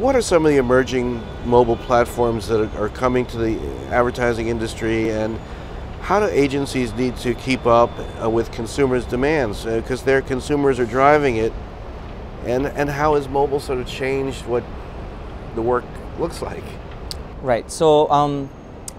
What are some of the emerging mobile platforms that are coming to the advertising industry, and how do agencies need to keep up with consumers' demands? Because their consumers are driving it, and how has mobile sort of changed what the work looks like? Right. So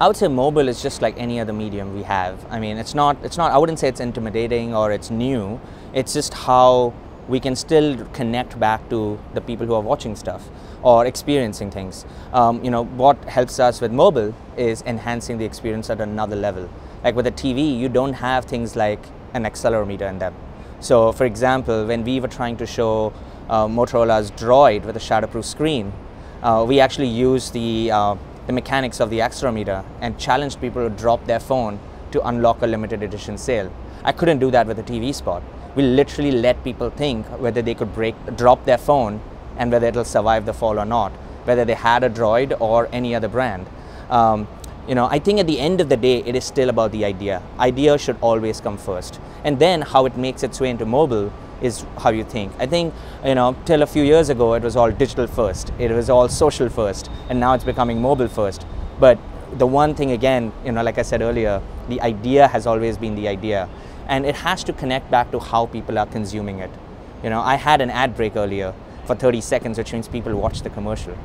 I would say mobile is just like any other medium we have. I mean, it's not, I wouldn't say it's intimidating or it's new. It's just how we can still connect back to the people who are watching stuff or experiencing things. You know, what helps us with mobile is enhancing the experience at another level. Like with a TV, you don't have things like an accelerometer in them. So for example, when we were trying to show Motorola's Droid with a shatterproof screen, we actually used the mechanics of the accelerometer and challenged people to drop their phone to unlock a limited edition sale. I couldn't do that with a TV spot. We literally let people think whether they could drop their phone and whether it'll survive the fall or not, whether they had a Droid or any other brand. You know, I think at the end of the day, it is still about the idea. Idea should always come first. And then how it makes its way into mobile is how you think. I think, you know, till a few years ago, it was all digital first. It was all social first. And now it's becoming mobile first. But the one thing, again, you know, like I said earlier, the idea has always been the idea. And it has to connect back to how people are consuming it. You know, I had an ad break earlier for 30 seconds, which means people watch the commercial.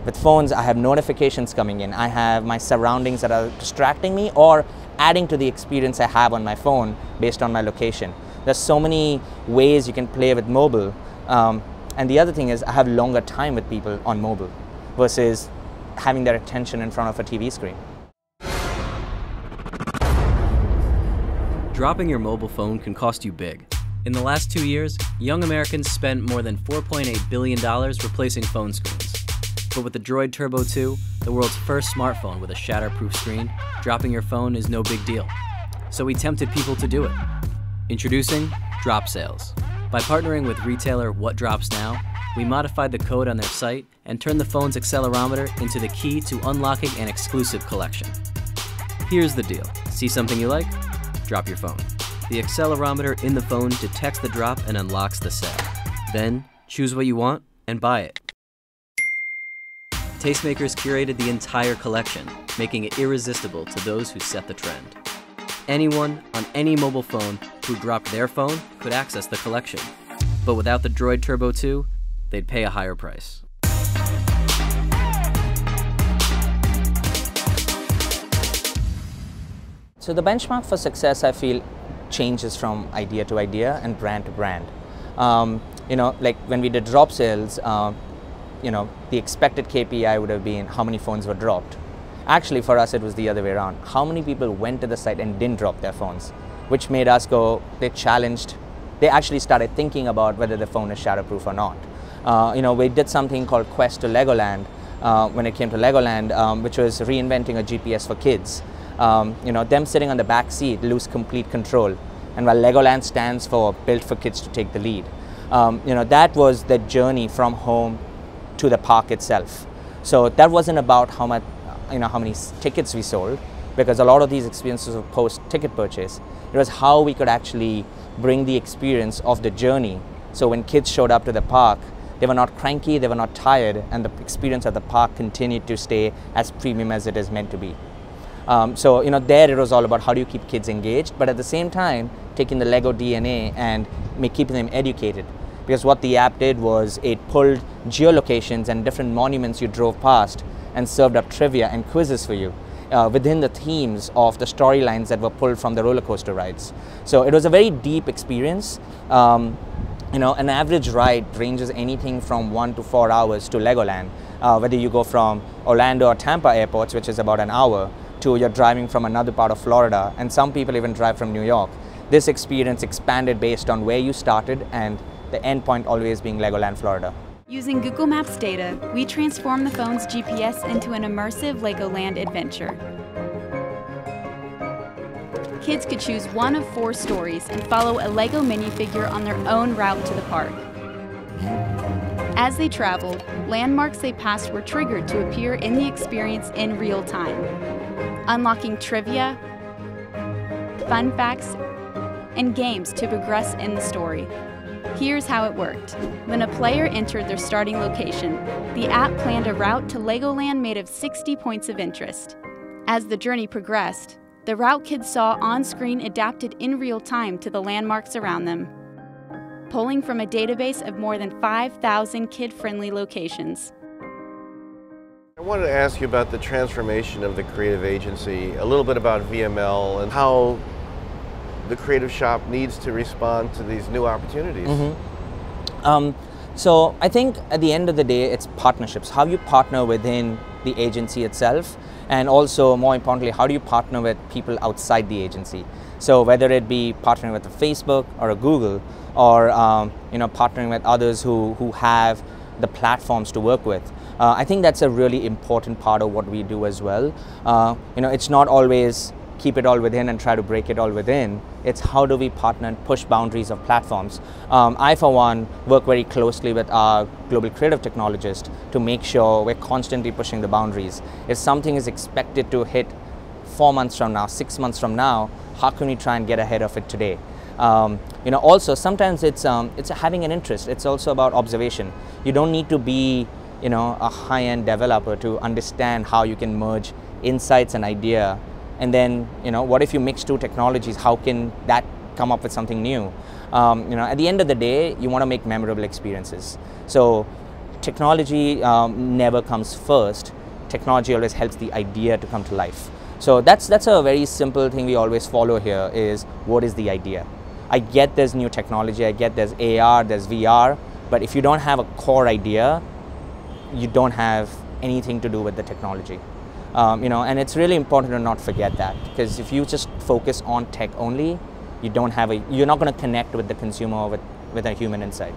With phones, I have notifications coming in. I have my surroundings that are distracting me or adding to the experience I have on my phone based on my location. There's so many ways you can play with mobile. And the other thing is I have longer time with people on mobile versus having their attention in front of a TV screen. Dropping your mobile phone can cost you big. In the last 2 years, young Americans spent more than $4.8 billion replacing phone screens. But with the Droid Turbo 2, the world's first smartphone with a shatterproof screen, dropping your phone is no big deal. So we tempted people to do it. Introducing Drop Sales. By partnering with retailer What Drops Now, we modified the code on their site and turned the phone's accelerometer into the key to unlocking an exclusive collection. Here's the deal. See something you like? Drop your phone. The accelerometer in the phone detects the drop and unlocks the sale. Then, choose what you want and buy it. Tastemakers curated the entire collection, making it irresistible to those who set the trend. Anyone on any mobile phone who dropped their phone could access the collection. But without the Droid Turbo 2, they'd pay a higher price. So the benchmark for success, I feel, changes from idea to idea and brand to brand. You know, like when we did drop sales, you know, the expected KPI would have been how many phones were dropped. Actually, for us, it was the other way around. How many people went to the site and didn't drop their phones, which made us go, they actually started thinking about whether the phone is shatterproof or not. You know, we did something called Quest to Legoland when it came to Legoland, which was reinventing a GPS for kids. You know, them sitting on the back seat lose complete control. And while Legoland stands for Built for Kids to Take the Lead. You know, that was the journey from home to the park itself. So that wasn't about how much, you know, how many tickets we sold, because a lot of these experiences were post-ticket purchase. It was how we could actually bring the experience of the journey. So when kids showed up to the park, they were not cranky, they were not tired, and the experience at the park continued to stay as premium as it is meant to be. So, you know, there it was all about how do you keep kids engaged, but at the same time, taking the Lego DNA and keeping them educated. Because what the app did was it pulled geolocations and different monuments you drove past and served up trivia and quizzes for you within the themes of the storylines that were pulled from the roller coaster rides. So it was a very deep experience. You know, an average ride ranges anything from 1 to 4 hours to Legoland, whether you go from Orlando or Tampa airports, which is about an hour, to you're driving from another part of Florida, and some people even drive from New York. This experience expanded based on where you started and the end point always being Legoland, Florida. Using Google Maps data, we transformed the phone's GPS into an immersive Legoland adventure. Kids could choose one of 4 stories and follow a Lego minifigure on their own route to the park. As they traveled, landmarks they passed were triggered to appear in the experience in real time, unlocking trivia, fun facts, and games to progress in the story. Here's how it worked. When a player entered their starting location, the app planned a route to Legoland made of 60 points of interest. As the journey progressed, the route kids saw on-screen adapted in real time to the landmarks around them, pulling from a database of more than 5,000 kid-friendly locations. I wanted to ask you about the transformation of the creative agency, a little bit about VML and how the creative shop needs to respond to these new opportunities. So I think at the end of the day, it's partnerships. How you partner within the agency itself, and also more importantly, how do you partner with people outside the agency? So whether it be partnering with a Facebook or a Google, or partnering with others who have the platforms to work with. I think that's a really important part of what we do as well. It's not always keep it all within and try to break it all within. It's how do we partner and push boundaries of platforms. I, for one, work very closely with our global creative technologist to make sure we're constantly pushing the boundaries. If something is expected to hit 4 months from now, 6 months from now, how can we try and get ahead of it today? Also sometimes it's having an interest. It's also about observation. You don't need to be a high-end developer to understand how you can merge insights and idea. And then, what if you mix two technologies? How can that come up with something new? At the end of the day, you want to make memorable experiences. So technology never comes first. Technology always helps the idea to come to life. So that's a very simple thing we always follow here is, what is the idea? I get there's new technology, I get there's AR, there's VR, but if you don't have a core idea, you don't have anything to do with the technology. And it's really important to not forget that, because if you just focus on tech only, you're not going to connect with the consumer with a human insight.